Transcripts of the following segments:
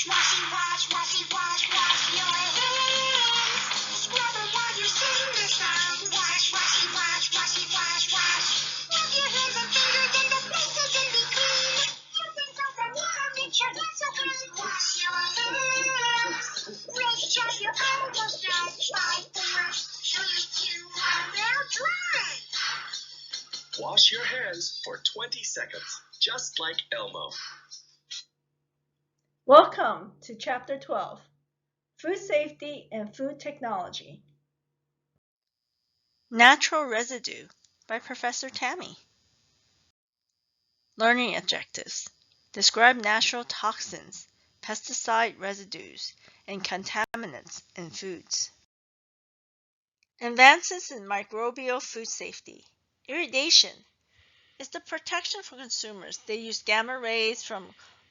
wash, washy, wash, washy, wash, wash your hands. Scrub them while you're singing the song. Wash, washy, wash, washy, wash, wash. Rub your hands and fingers in the places in between. Using soap and water makes your hands so clean. Wash your hands. Make sure you're almost done. 5, 4, 3, 2, 1, now dry. Wash your hands for 20 seconds, just like Elmo. Welcome to Chapter 12, Food Safety and Food Technology. Natural Residue by Professor Tammy. Learning Objectives. Describe natural toxins, pesticide residues, and contaminants in foods. Advances in microbial food safety. Irradiation is the protection for consumers. They use gamma rays from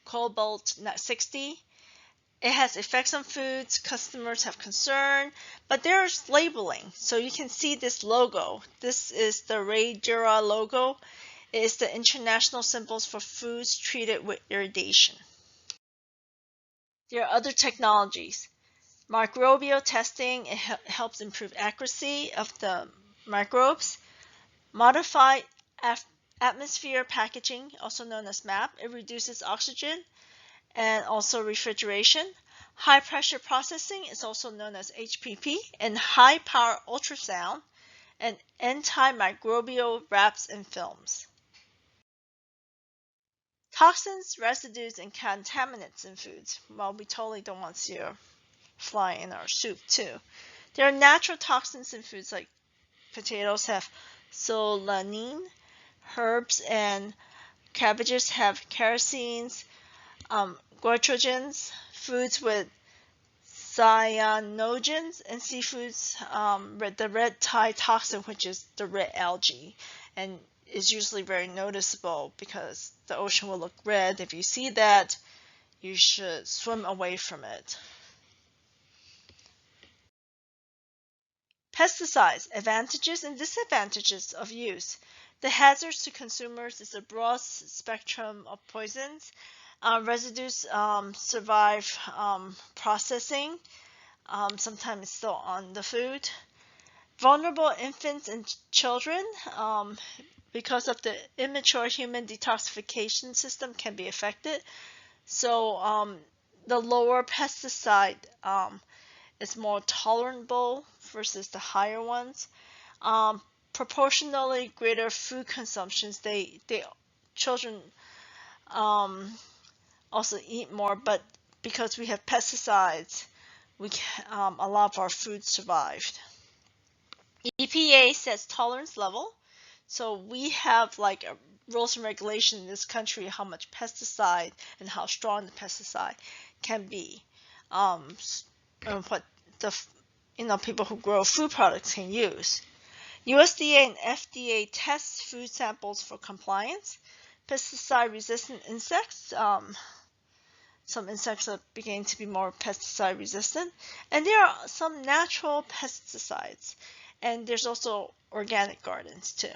cobalt-60. It has effects on foods. Customers have concern, but there's labeling. So you can see this logo. This is the Residue logo. It is the international symbols for foods treated with irradiation. There are other technologies. Microbial testing, it helps improve accuracy of the microbes. Modified atmosphere packaging, also known as MAP, it reduces oxygen and also refrigeration. High pressure processing is also known as HPP, and high power ultrasound and antimicrobial wraps and films. Toxins, residues, and contaminants in foods. Well, we totally don't want to see a fly in our soup too. There are natural toxins in foods like potatoes have solanine, herbs and cabbages have carcinogens, goitrogens, foods with cyanogens, and seafoods the red tide toxin, which is the red algae, and is usually very noticeable because the ocean will look red. If you see that, you should swim away from it. Pesticides, advantages and disadvantages of use. The hazards to consumers is a broad spectrum of poisons. Residues survive processing. Sometimes it's still on the food. Vulnerable infants and children, because of the immature human detoxification system, can be affected. So the lower pesticide is more tolerable versus the higher ones. Proportionally greater food consumptions, children also eat more, but because we have pesticides, a lot of our food survived. EPA sets tolerance level, so we have like rules and regulations in this country how much pesticide and how strong the pesticide can be. And what the people who grow food products can use. USDA and FDA test food samples for compliance. Pesticide-resistant insects. Some insects are beginning to be more pesticide-resistant. And there are some natural pesticides. And there's also organic gardens too.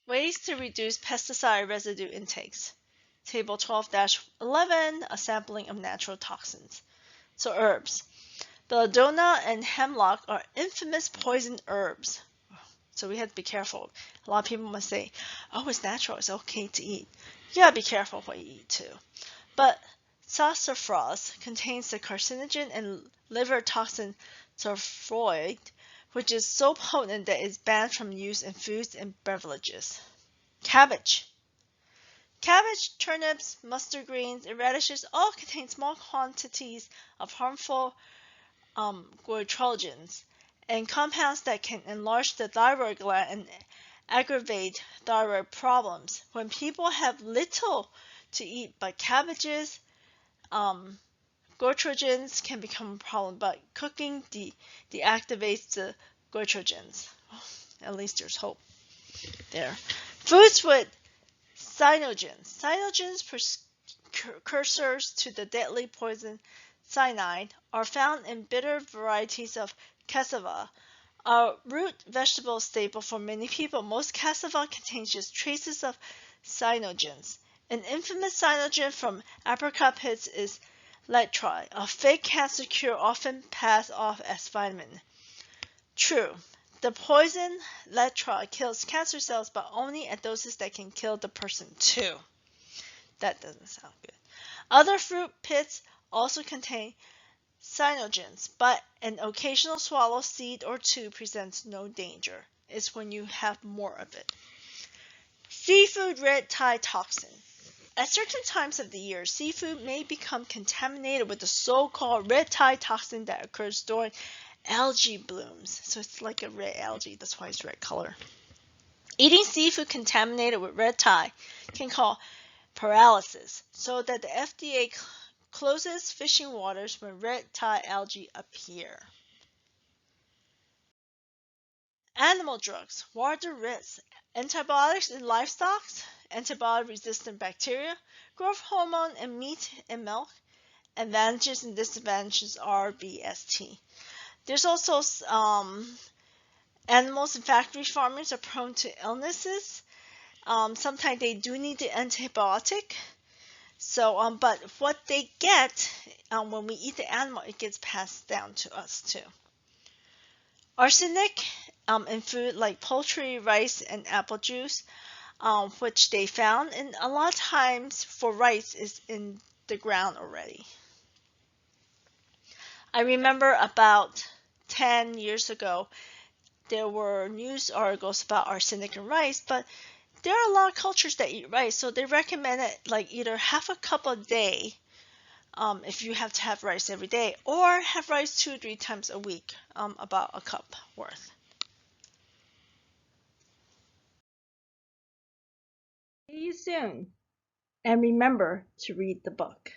Ways to reduce pesticide residue intakes. Table 12-11, a sampling of natural toxins. So herbs. Belladonna and hemlock are infamous poison herbs. So we have to be careful. A lot of people must say, oh, it's natural, it's okay to eat. You gotta be careful what you eat too. But sassafras contains the carcinogen and liver toxin sulfoid, which is so potent that it's banned from use in foods and beverages. Cabbage. Cabbage, turnips, mustard greens, and radishes all contain small quantities of harmful goitrogens and compounds that can enlarge the thyroid gland and aggravate thyroid problems. When people have little to eat but cabbages, goitrogens can become a problem, but cooking deactivates the goitrogens. At least there's hope there. Foods with cyanogens. Cyanogens, precursors to the deadly poison cyanide, are found in bitter varieties of cassava, a root vegetable staple for many people. Most cassava contains just traces of cyanogens. An infamous cyanogen from apricot pits is lead-tri, a fake cancer cure often passed off as vitamin. True. The poison lead-tri kills cancer cells, but only at doses that can kill the person too. That doesn't sound good. Other fruit pits also contain cyanogens, but an occasional swallow seed or two presents no danger. It's when you have more of it. Seafood red tide toxin. At certain times of the year, seafood may become contaminated with the so-called red tide toxin that occurs during algae blooms. So it's like a red algae, that's why it's red color. Eating seafood contaminated with red tide can cause paralysis, so that the FDA closes fishing waters when red tide algae appear. Animal drugs. What are the risks? Antibiotics in livestock, antibiotic-resistant bacteria, growth hormone in meat and milk. Advantages and disadvantages are BST. There's also animals in factory farmers are prone to illnesses. Sometimes they do need the antibiotic. So, but what they get when we eat the animal, it gets passed down to us too. Arsenic in food like poultry, rice, and apple juice, which they found, and a lot of times for rice is in the ground already. I remember about 10 years ago, there were news articles about arsenic in rice, but there are a lot of cultures that eat rice, so they recommend it like either half a cup a day if you have to have rice every day, or have rice 2 or 3 times a week, about a cup worth. See you soon, and remember to read the book.